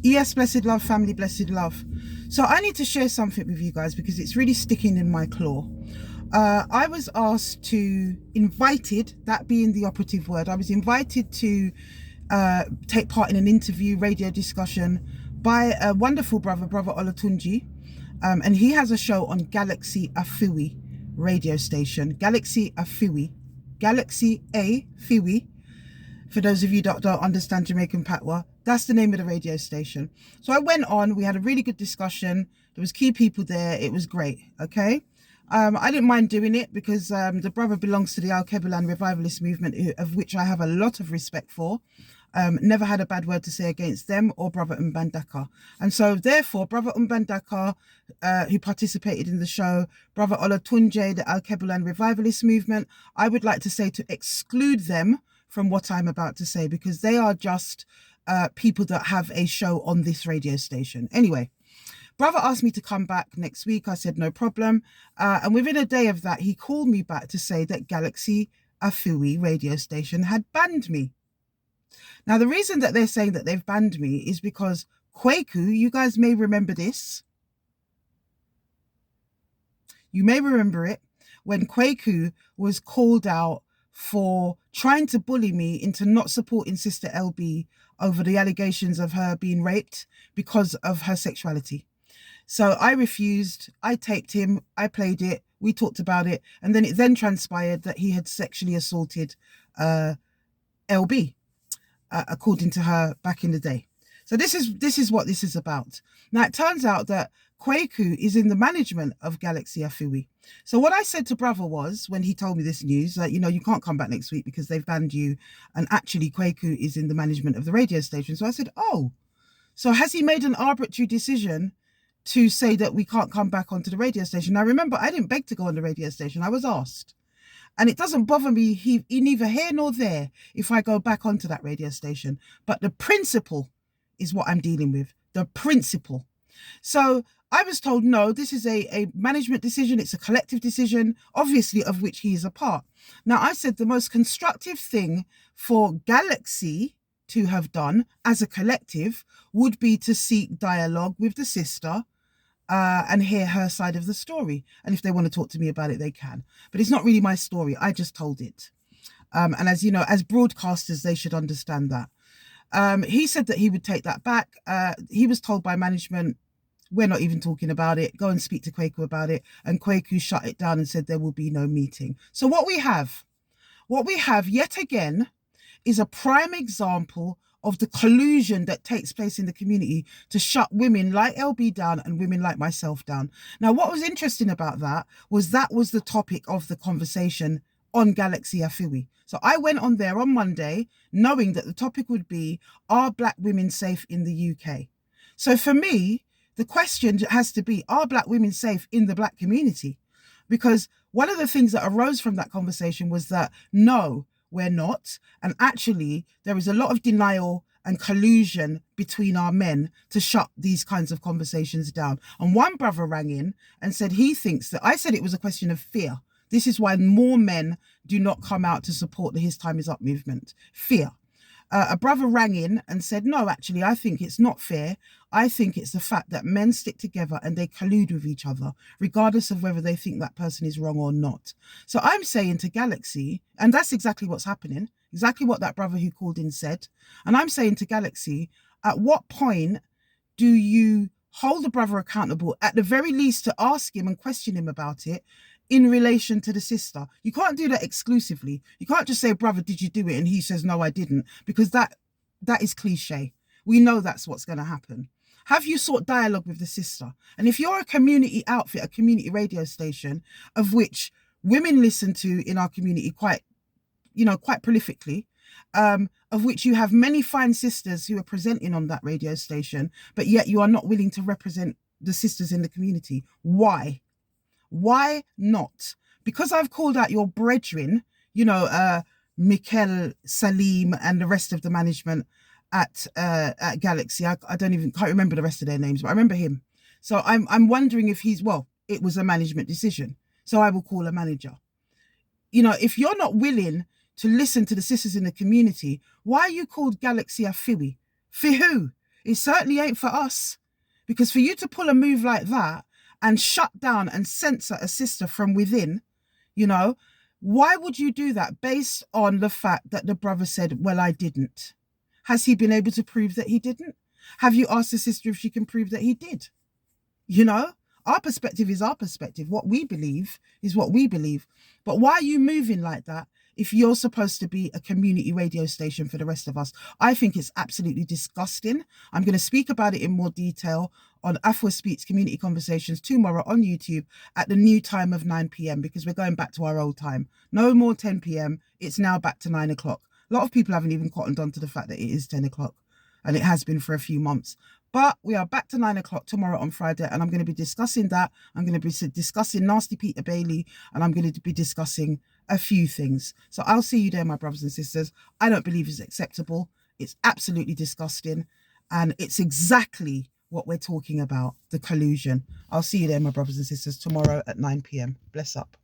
Yes, blessed love, family, blessed love. So I need to share something with you guys because it's really sticking in my claw. I was asked invited, that being the operative word, I was invited to take part in an interview, radio discussion by a wonderful brother Olatunji. And he has a show on Galaxyafiwe radio station. Galaxyafiwe. For those of you that don't understand Jamaican patois, that's the name of the radio station. So I went on, we had a really good discussion. There was key people there. It was great, okay? I didn't mind doing it because the brother belongs to the Al-Kebulan revivalist movement, of which I have a lot of respect for. Never had a bad word to say against them or Brother Mbandaka. And so therefore, Brother Mbandaka, who participated in the show, Brother Olatunji, the Al-Kebulan revivalist movement, I would like to say to exclude them from what I'm about to say, because they are just people that have a show on this radio station. Anyway, brother asked me to come back next week. I said, no problem. And within a day of that, he called me back to say that Galaxyafiwe radio station had banned me. Now, the reason that they're saying that they've banned me is because Kwaku, you guys may remember this. You may remember it when Kwaku was called out for trying to bully me into not supporting Sister LB over the allegations of her being raped because of her sexuality. So I refused, I taped him, I played it, we talked about it, and then it then transpired that he had sexually assaulted LB, according to her back in the day. So this is what this is about. Now, it turns out that Kwaku is in the management of Galaxyafiwe. So what I said to brother was, when he told me this news, that, you can't come back next week because they've banned you. And actually, Kwaku is in the management of the radio station. So I said, oh, so has he made an arbitrary decision to say that we can't come back onto the radio station? Now, remember, I didn't beg to go on the radio station. I was asked. And it doesn't bother me neither here nor there if I go back onto that radio station. But the principle is what I'm dealing with. The principle. So I was told, no, this is a management decision. It's a collective decision, obviously, of which he is a part. Now, I said the most constructive thing for Galaxy to have done as a collective would be to seek dialogue with the sister and hear her side of the story. And if they want to talk to me about it, they can. But it's not really my story. I just told it. And as you know, as broadcasters, they should understand that. He said that he would take that back. He was told by management, we're not even talking about it. Go and speak to Kwaku about it. And Kwaku shut it down and said there will be no meeting. So what we have yet again is a prime example of the collusion that takes place in the community to shut women like LB down and women like myself down. Now, what was interesting about that was the topic of the conversation on Galaxyafiwe. So I went on there on Monday knowing that the topic would be, are Black women safe in the UK? So for me, the question has to be, are Black women safe in the Black community? Because one of the things that arose from that conversation was that, no, we're not. And actually, there is a lot of denial and collusion between our men to shut these kinds of conversations down. And one brother rang in and said he thinks that, I said it was a question of fear. This is why more men do not come out to support the His Time Is Up movement. Fear. A brother rang in and said, no, actually, I think it's not fair. I think it's the fact that men stick together and they collude with each other, regardless of whether they think that person is wrong or not. So I'm saying to Galaxy, and that's exactly what's happening, exactly what that brother who called in said. And I'm saying to Galaxy, at what point do you hold the brother accountable, at the very least to ask him and question him about it, in relation to the sister? You can't do that exclusively. You can't just say, brother, did you do it? And he says, no, I didn't, because that is cliche. We know that's what's going to happen. Have you sought dialogue with the sister? And if you're a community outfit, a community radio station, of which women listen to in our community quite prolifically, of which you have many fine sisters who are presenting on that radio station, but yet you are not willing to represent the sisters in the community. Why? Why not? Because I've called out your brethren, Mikel, Salim, and the rest of the management at Galaxy. I can't remember the rest of their names, but I remember him. So I'm wondering if it was a management decision. So I will call a manager. If you're not willing to listen to the sisters in the community, why are you called Galaxyafiwe? For who? It certainly ain't for us. Because for you to pull a move like that and shut down and censor a sister from within, you know, why would you do that based on the fact that the brother said, well, I didn't? Has he been able to prove that he didn't? Have you asked the sister if she can prove that he did? You know, our perspective is our perspective. What we believe is what we believe. But why are you moving like that if you're supposed to be a community radio station for the rest of us? I think it's absolutely disgusting. I'm going to speak about it in more detail on Afua Speaks Community Conversations tomorrow on YouTube at the new time of 9 p.m. because we're going back to our old time. No more 10 p.m. It's now back to 9 o'clock. A lot of people haven't even cottoned on to the fact that it is 10 o'clock, and it has been for a few months. But we are back to 9 o'clock tomorrow on Friday, and I'm going to be discussing that. I'm going to be discussing Nasty Peter Bailey, and I'm going to be discussing a few things. So I'll see you there, my brothers and sisters. I don't believe it's acceptable. It's absolutely disgusting, and it's exactly what we're talking about, the collusion. I'll see you there, my brothers and sisters, tomorrow at 9 p.m. Bless up.